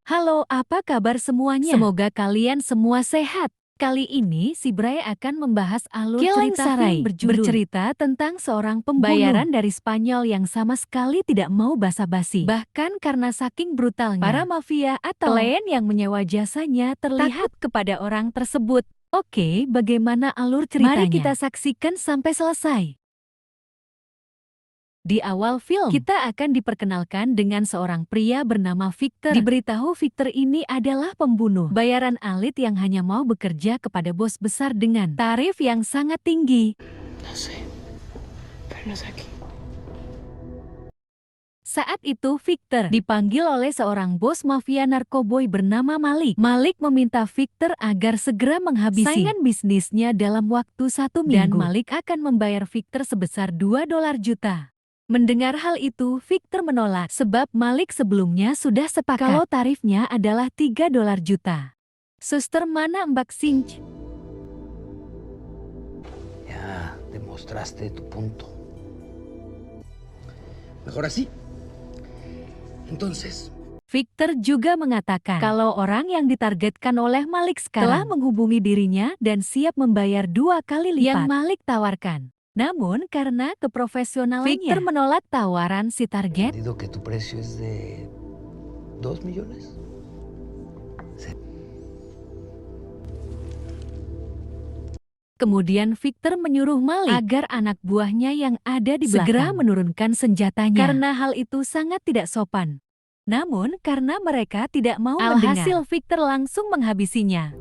Halo, apa kabar semuanya? Semoga kalian semua sehat. Kali ini si Bray akan membahas alur Killing cerita Sarai, film bercerita tentang seorang pembunuh bayaran dari Spanyol yang sama sekali tidak mau basa-basi. Bahkan karena saking brutalnya, para mafia atau klien yang menyewa jasanya terlihat kepada orang tersebut. Oke, bagaimana alur ceritanya? Mari kita saksikan sampai selesai. Di awal film, kita akan diperkenalkan dengan seorang pria bernama Victor. Diberitahu Victor ini adalah pembunuh bayaran elit yang hanya mau bekerja kepada bos besar dengan tarif yang sangat tinggi. No sé, pero no es aquí. Saat itu Victor dipanggil oleh seorang bos mafia narkoboy bernama Malik. Malik meminta Victor agar segera menghabisi saingan bisnisnya dalam waktu 1 minggu. Dan Malik akan membayar Victor sebesar $2 juta. Mendengar hal itu, Victor menolak sebab Malik sebelumnya sudah sepakat kalau tarifnya adalah $3 juta. Suster, mana Mbak Sinch? Ya demostraste tu punto. Mejor así. Entonces, Victor juga mengatakan kalau orang yang ditargetkan oleh Malik sekarang telah menghubungi dirinya dan siap membayar 2 kali lipat yang Malik tawarkan. Namun karena keprofesionalannya, Victor menolak tawaran si target. entendido que tu precio es de 2 millones. Kemudian Victor menyuruh Malik agar anak buahnya yang ada di belakang segera menurunkan senjatanya. Karena hal itu sangat tidak sopan. Namun karena mereka tidak mau mendengar, alhasil Victor langsung menghabisinya.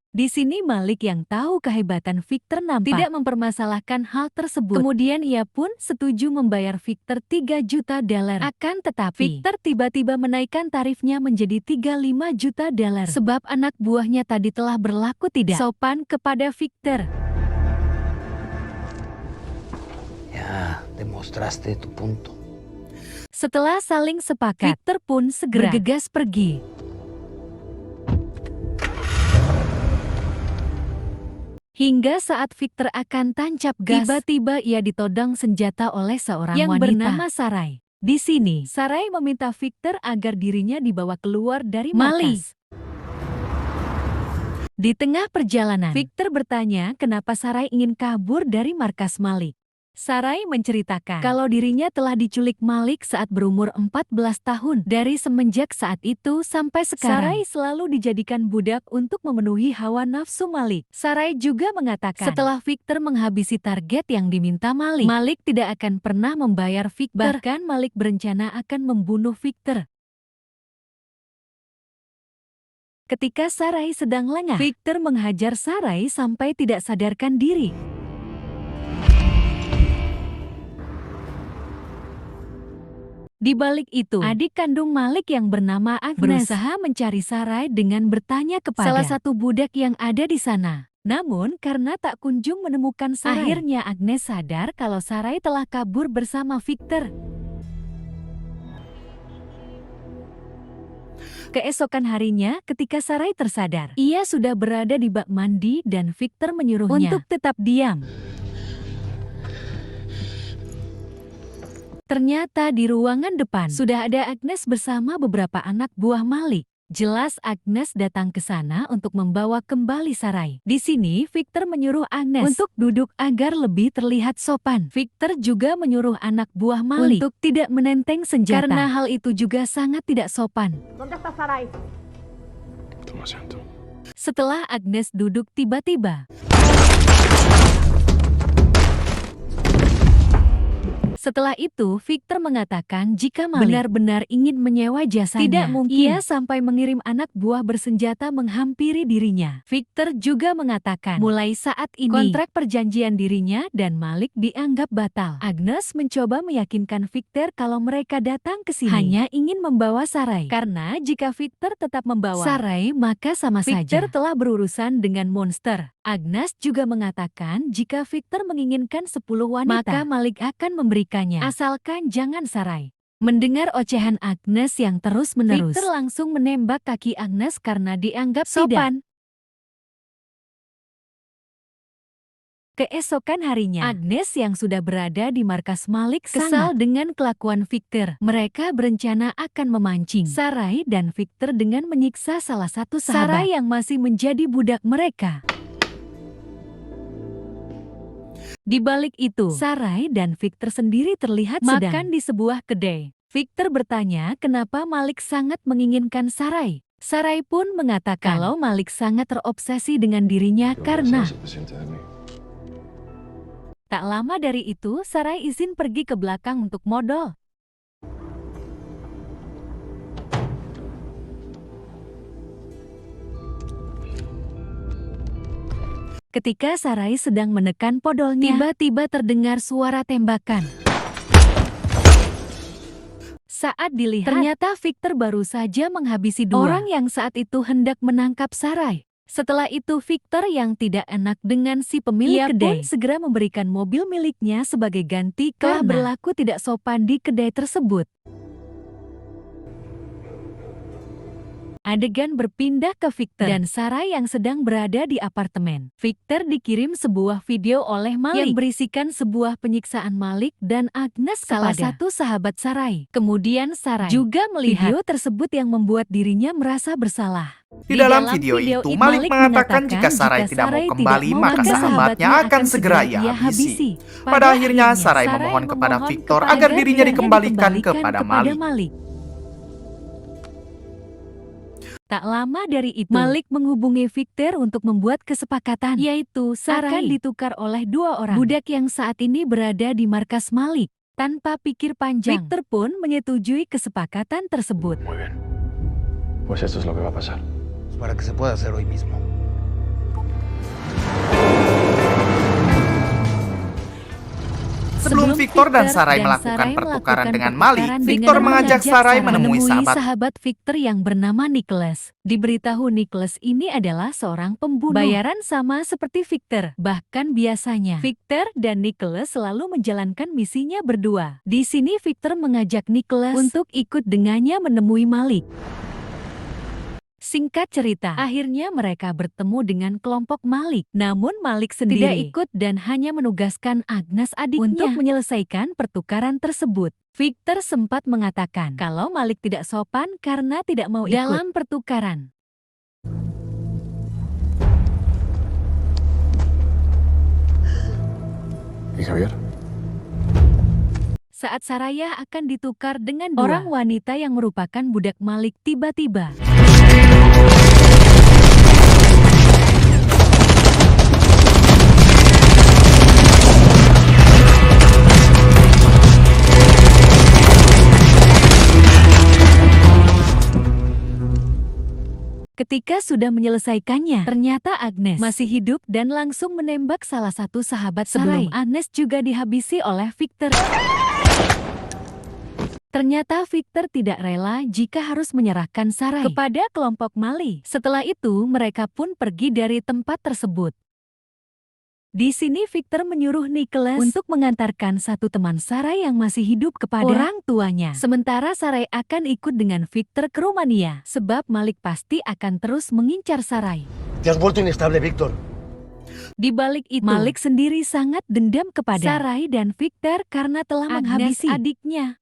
Di sini Malik yang tahu kehebatan Victor nampak tidak mempermasalahkan hal tersebut. Kemudian ia pun setuju membayar Victor $3 juta. Akan tetapi, Victor tiba-tiba menaikkan tarifnya menjadi $35 juta sebab anak buahnya tadi telah berlaku tidak sopan kepada Victor. Ya demostraste tu punto. Setelah saling sepakat, Victor pun segera bergegas pergi. Hingga saat Victor akan tancap gas, tiba-tiba ia ditodong senjata oleh seorang yang wanita bernama Sarai. Di sini, Sarai meminta Victor agar dirinya dibawa keluar dari markas. Di tengah perjalanan, Victor bertanya kenapa Sarai ingin kabur dari markas Malik. Sarai menceritakan kalau dirinya telah diculik Malik saat berumur 14 tahun. Dari semenjak saat itu sampai sekarang, Sarai selalu dijadikan budak untuk memenuhi hawa nafsu Malik. Sarai juga mengatakan setelah Victor menghabisi target yang diminta Malik, Malik tidak akan pernah membayar Victor. Bahkan Malik berencana akan membunuh Victor. Ketika Sarai sedang lengah, Victor menghajar Sarai sampai tidak sadarkan diri. Di balik itu, adik kandung Malik yang bernama Agnes berusaha mencari Sarai dengan bertanya kepada salah satu budak yang ada di sana. Namun karena tak kunjung menemukan Sarai, akhirnya Agnes sadar kalau Sarai telah kabur bersama Victor. Keesokan harinya, ketika Sarai tersadar, ia sudah berada di bak mandi dan Victor menyuruhnya untuk tetap diam. Ternyata di ruangan depan sudah ada Agnes bersama beberapa anak buah Malik. Jelas Agnes datang ke sana untuk membawa kembali Sarai. Di sini Victor menyuruh Agnes untuk duduk agar lebih terlihat sopan. Victor juga menyuruh anak buah Malik untuk tidak menenteng senjata karena hal itu juga sangat tidak sopan. ¿Dónde está Sarai? Toma asiento. Setelah Agnes duduk, tiba-tiba setelah itu, Victor mengatakan jika Malik benar-benar ingin menyewa jasanya, tidak mungkin ia sampai mengirim anak buah bersenjata menghampiri dirinya. Victor juga mengatakan mulai saat ini kontrak perjanjian dirinya dan Malik dianggap batal. Agnes mencoba meyakinkan Victor kalau mereka datang ke sini hanya ingin membawa Sarai. Karena jika Victor tetap membawa Sarai, maka sama saja Victor telah berurusan dengan monster. Agnes juga mengatakan jika Victor menginginkan 10 wanita, maka Malik akan memberikannya, asalkan jangan Sarai. Mendengar ocehan Agnes yang terus-menerus, Victor langsung menembak kaki Agnes karena dianggap sopan. Keesokan harinya, Agnes yang sudah berada di markas Malik kesal dengan kelakuan Victor. Mereka berencana akan memancing Sarai dan Victor dengan menyiksa salah satu sahabat Sarai yang masih menjadi budak mereka. Di balik itu, Sarai dan Victor sendiri terlihat sedang makan di sebuah kedai. Victor bertanya kenapa Malik sangat menginginkan Sarai. Sarai pun mengatakan kalau Malik sangat terobsesi dengan dirinya karena tak lama dari itu Sarai izin pergi ke belakang untuk modal. Ketika Sarai sedang menekan podolnya, tiba-tiba terdengar suara tembakan. Saat dilihat, ternyata Victor baru saja menghabisi dua orang yang saat itu hendak menangkap Sarai. Setelah itu Victor yang tidak enak dengan si pemilik kedai pun segera memberikan mobil miliknya sebagai ganti karena berlaku tidak sopan di kedai tersebut. Adegan berpindah ke Victor dan Sarai yang sedang berada di apartemen. Victor dikirim sebuah video oleh Malik yang berisikan sebuah penyiksaan Malik dan Agnes salah satu sahabat Sarai. Kemudian Sarai juga melihat video tersebut yang membuat dirinya merasa bersalah. Di dalam video itu, Malik mengatakan jika Sarai tidak mau kembali, maka sahabatnya akan segera ia habisi. Pada akhirnya, Sarai memohon kepada Victor agar dirinya dikembalikan kepada Malik. Tak lama dari itu, Malik menghubungi Victor untuk membuat kesepakatan, yaitu Sarai akan ditukar oleh dua orang budak yang saat ini berada di markas Malik. Tanpa pikir panjang, Victor pun menyetujui kesepakatan tersebut. Muy bien. Pues esto es lo que va a pasar. Para que se pueda hacer hoy mismo. Sebelum Victor dan Sarai melakukan pertukaran dengan Malik, Victor mengajak Sarai menemui sahabat Victor yang bernama Nicholas. Diberitahu Nicholas ini adalah seorang pembunuh. Bayaran sama seperti Victor. Bahkan biasanya, Victor dan Nicholas selalu menjalankan misinya berdua. Di sini Victor mengajak Nicholas untuk ikut dengannya menemui Malik. Singkat cerita, akhirnya mereka bertemu dengan kelompok Malik. Namun Malik sendiri tidak ikut dan hanya menugaskan Agnes adiknya untuk menyelesaikan pertukaran tersebut. Victor sempat mengatakan kalau Malik tidak sopan karena tidak mau ikut dalam pertukaran. ¿Y Javier? Saat Saraya akan ditukar dengan orang wanita yang merupakan budak Malik, tiba-tiba ketika sudah menyelesaikannya, ternyata Agnes masih hidup dan langsung menembak salah satu sahabat Sarai. Sebelum Agnes juga dihabisi oleh Victor. Ternyata Victor tidak rela jika harus menyerahkan Sarai kepada kelompok Malik. Setelah itu, mereka pun pergi dari tempat tersebut. Di sini Victor menyuruh Nicholas untuk mengantarkan satu teman Sarai yang masih hidup kepada orang tuanya. Sementara Sarai akan ikut dengan Victor ke Rumania, sebab Malik pasti akan terus mengincar Sarai. Te has vuelto inestable, Victor. Di balik itu, Malik sendiri sangat dendam kepada Sarai dan Victor karena telah menghabisi adiknya.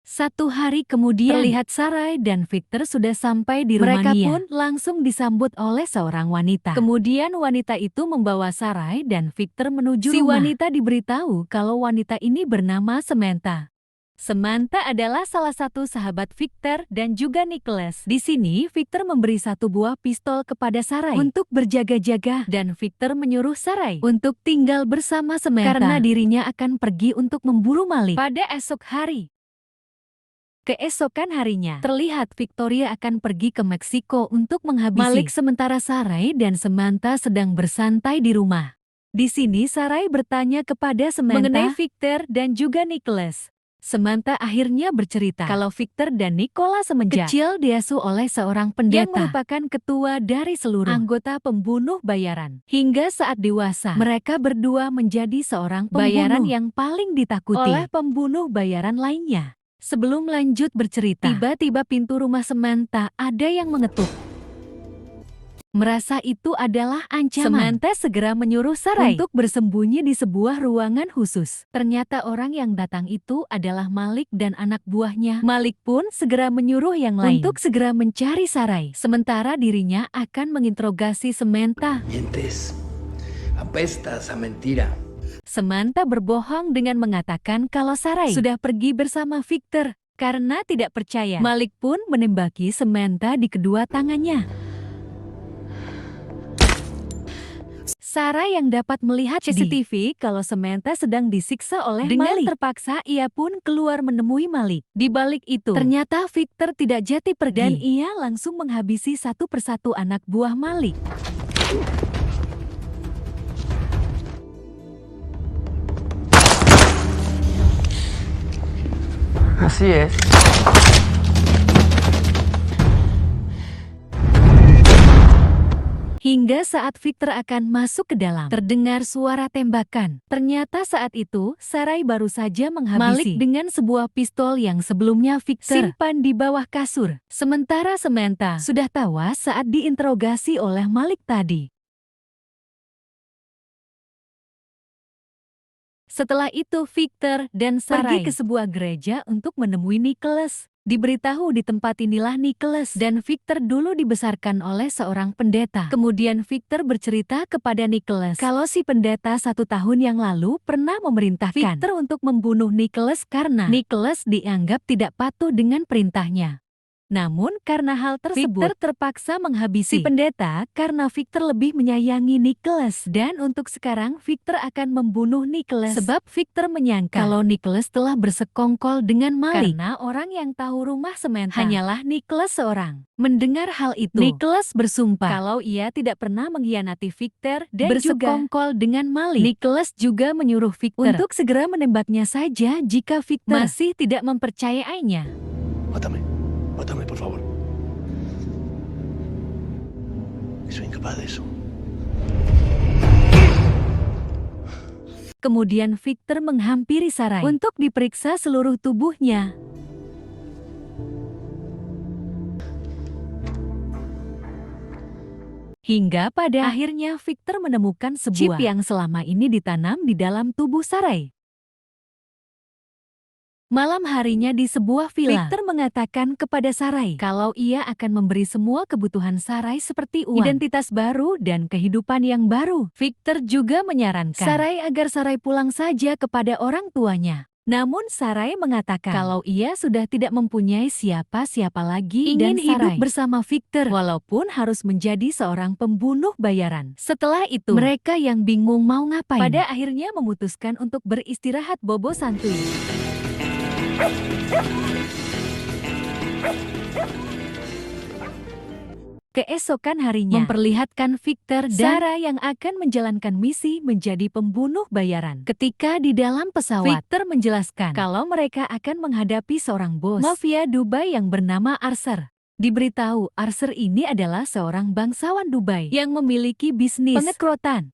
Satu hari kemudian, terlihat Sarai dan Victor sudah sampai di Rumania. Mereka pun langsung disambut oleh seorang wanita. Kemudian wanita itu membawa Sarai dan Victor menuju rumah. Si wanita diberitahu kalau wanita ini bernama Samantha. Samantha adalah salah satu sahabat Victor dan juga Nicholas. Di sini, Victor memberi satu buah pistol kepada Sarai untuk berjaga-jaga, dan Victor menyuruh Sarai untuk tinggal bersama Samantha karena dirinya akan pergi untuk memburu Malik pada esok hari. Keesokan harinya, terlihat Victoria akan pergi ke Meksiko untuk menghabisi Malik, sementara Sarai dan Samantha sedang bersantai di rumah. Di sini Sarai bertanya kepada Samantha mengenai Victor dan juga Nicholas. Samantha akhirnya bercerita kalau Victor dan Nicholas semenjak kecil diasuh oleh seorang pendeta yang merupakan ketua dari seluruh anggota pembunuh bayaran. Hingga saat dewasa, mereka berdua menjadi seorang pembunuh bayaran yang paling ditakuti oleh pembunuh bayaran lainnya. Sebelum lanjut bercerita, tiba-tiba pintu rumah Samantha ada yang mengetuk. merasa itu adalah ancaman. Samantha segera menyuruh Sarai untuk bersembunyi di sebuah ruangan khusus. Ternyata orang yang datang itu adalah Malik dan anak buahnya. Malik pun segera menyuruh yang lain untuk segera mencari Sarai. Sementara dirinya akan menginterogasi Samantha. Mientes. Apestas a mentira. Samantha berbohong dengan mengatakan kalau Sarai sudah pergi bersama Victor. Karena tidak percaya, Malik pun menembaki Samantha di kedua tangannya. Sarai yang dapat melihat CCTV kalau Samantha sedang disiksa oleh Malik. Terpaksa ia pun keluar menemui Malik. Di balik itu, ternyata Victor tidak jati pergi dan ia langsung menghabisi satu persatu anak buah Malik. Así es. Hingga saat Victor akan masuk ke dalam, terdengar suara tembakan. Ternyata saat itu, Sarai baru saja menghabisi Malik dengan sebuah pistol yang sebelumnya Victor simpan di bawah kasur. Sementara Samantha sudah tewas saat diinterogasi oleh Malik tadi. Setelah itu, Victor dan Sarai pergi ke sebuah gereja untuk menemui Nicholas. Diberitahu di tempat inilah Nicholas dan Victor dulu dibesarkan oleh seorang pendeta. Kemudian Victor bercerita kepada Nicholas kalau si pendeta 1 tahun yang lalu pernah memerintahkan Victor untuk membunuh Nicholas karena Nicholas dianggap tidak patuh dengan perintahnya. Namun karena hal tersebut, Victor terpaksa menghabisi si pendeta karena Victor lebih menyayangi Nicholas. Dan untuk sekarang Victor akan membunuh Nicholas sebab Victor menyangka kalau Nicholas telah bersekongkol dengan Malik. Karena orang yang tahu rumah Samantha hanyalah Nicholas seorang. Mendengar hal itu, Nicholas bersumpah kalau ia tidak pernah mengkhianati Victor dan bersekongkol dengan Malik. Nicholas juga menyuruh Victor untuk segera menembaknya saja jika Victor masih tidak mempercayainya. Mátame, por favor. Soy incapaz de eso. Kemudian Victor menghampiri Sarai untuk diperiksa seluruh tubuhnya. Hingga pada akhirnya Victor menemukan sebuah chip yang selama ini ditanam di dalam tubuh Sarai. Malam harinya di sebuah villa, Victor mengatakan kepada Sarai kalau ia akan memberi semua kebutuhan Sarai seperti uang, identitas baru, dan kehidupan yang baru. Victor juga menyarankan Sarai agar Sarai pulang saja kepada orang tuanya. Namun Sarai mengatakan kalau ia sudah tidak mempunyai siapa-siapa lagi ingin hidup bersama Victor walaupun harus menjadi seorang pembunuh bayaran. Setelah itu, mereka yang bingung mau ngapain pada akhirnya memutuskan untuk beristirahat bobo santuy. Keesokan harinya memperlihatkan Victor dan Sarah yang akan menjalankan misi menjadi pembunuh bayaran. Ketika di dalam pesawat, Victor menjelaskan kalau mereka akan menghadapi seorang bos mafia Dubai yang bernama Arthur. Diberitahu Arthur ini adalah seorang bangsawan Dubai yang memiliki bisnis pengekrotan.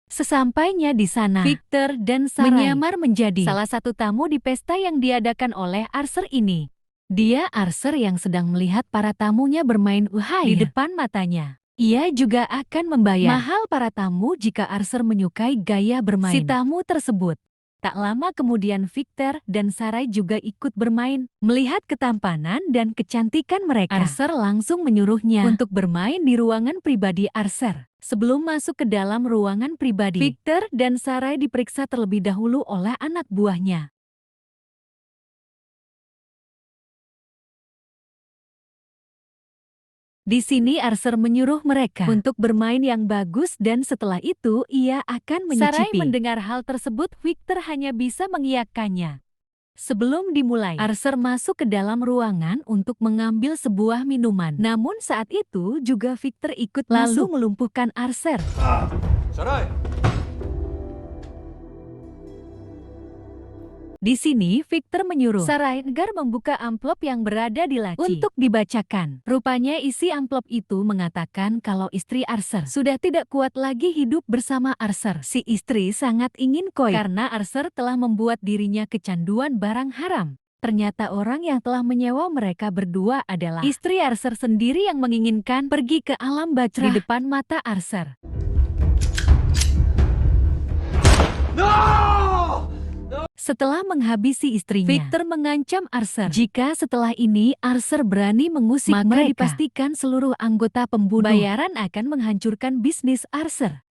Sesampainya di sana, Victor dan Sarai menyamar menjadi salah satu tamu di pesta yang diadakan oleh Arthur ini. Dia Arthur yang sedang melihat para tamunya bermain uhai di depan matanya. Ia juga akan membayar mahal para tamu jika Arthur menyukai gaya bermain si tamu tersebut. Tak lama kemudian Victor dan Sarai juga ikut bermain. Melihat ketampanan dan kecantikan mereka, Arthur langsung menyuruhnya untuk bermain di ruangan pribadi Arthur. Sebelum masuk ke dalam ruangan pribadi, Victor dan Sarai diperiksa terlebih dahulu oleh anak buahnya. Di sini Arthur menyuruh mereka untuk bermain yang bagus dan setelah itu ia akan menyicipi. Sarai mendengar hal tersebut, Victor hanya bisa mengiyakannya. Sebelum dimulai, Arthur masuk ke dalam ruangan untuk mengambil sebuah minuman. Namun saat itu juga Victor ikut lalu melumpuhkan Arthur. Sarai! Di sini, Victor menyuruh Sarai agar membuka amplop yang berada di laci untuk dibacakan. Rupanya isi amplop itu mengatakan kalau istri Arthur sudah tidak kuat lagi hidup bersama Arthur. Si istri sangat ingin koin karena Arthur telah membuat dirinya kecanduan barang haram. Ternyata orang yang telah menyewa mereka berdua adalah istri Archer sendiri yang menginginkan pergi ke alam bacra di depan mata Archer. Setelah menghabisi istrinya, Victor mengancam Archer jika setelah ini Archer berani mengusik mereka, dipastikan seluruh anggota pembunuh bayaran akan menghancurkan bisnis Archer.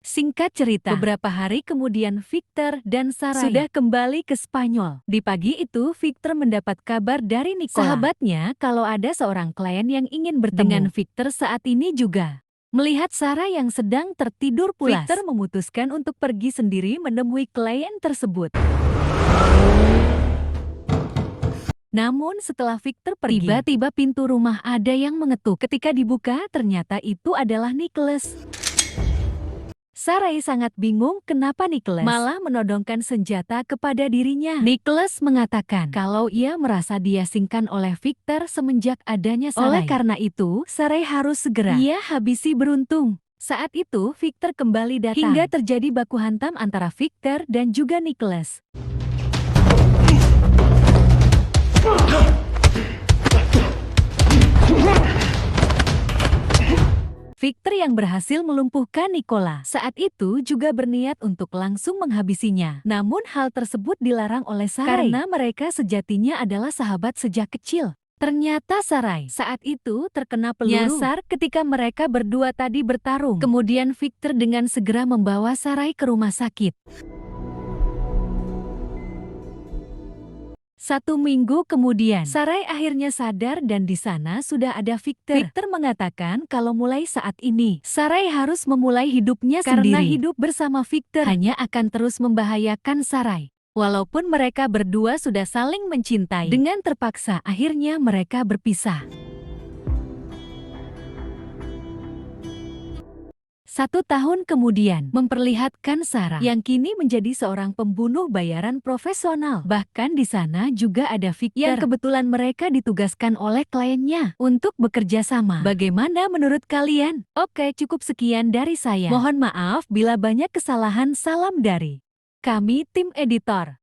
Singkat cerita, beberapa hari kemudian Victor dan Sarai sudah kembali ke Spanyol. Di pagi itu, Victor mendapat kabar dari Nicola, sahabatnya, kalau ada seorang klien yang ingin bertemu dengan Victor saat ini juga. Melihat Sarai yang sedang tertidur pulas, Victor memutuskan untuk pergi sendiri menemui klien tersebut. Namun setelah Victor pergi, tiba-tiba pintu rumah ada yang mengetuk. Ketika dibuka, ternyata itu adalah Nicholas. Sarai sangat bingung kenapa Nicholas malah menodongkan senjata kepada dirinya. Nicholas mengatakan kalau ia merasa diasingkan oleh Victor semenjak adanya Sarai. Oleh karena itu, Sarai harus segera ia habisi beruntung. Saat itu, Victor kembali datang hingga terjadi baku hantam antara Victor dan juga Nicholas. Victor yang berhasil melumpuhkan Nicola saat itu juga berniat untuk langsung menghabisinya. Namun hal tersebut dilarang oleh Sarai karena mereka sejatinya adalah sahabat sejak kecil. Ternyata Sarai saat itu terkena peluru nyasar ketika mereka berdua tadi bertarung. Kemudian Victor dengan segera membawa Sarai ke rumah sakit. 1 minggu kemudian, Sarai akhirnya sadar dan di sana sudah ada Victor. Victor mengatakan kalau mulai saat ini, Sarai harus memulai hidupnya sendiri. Karena hidup bersama Victor hanya akan terus membahayakan Sarai. Walaupun mereka berdua sudah saling mencintai, dengan terpaksa akhirnya mereka berpisah. 1 tahun kemudian, memperlihatkan Sarah yang kini menjadi seorang pembunuh bayaran profesional. Bahkan di sana juga ada Victor yang kebetulan mereka ditugaskan oleh kliennya untuk bekerja sama. Bagaimana menurut kalian? Oke, cukup sekian dari saya. Mohon maaf bila banyak kesalahan. Salam dari kami tim editor.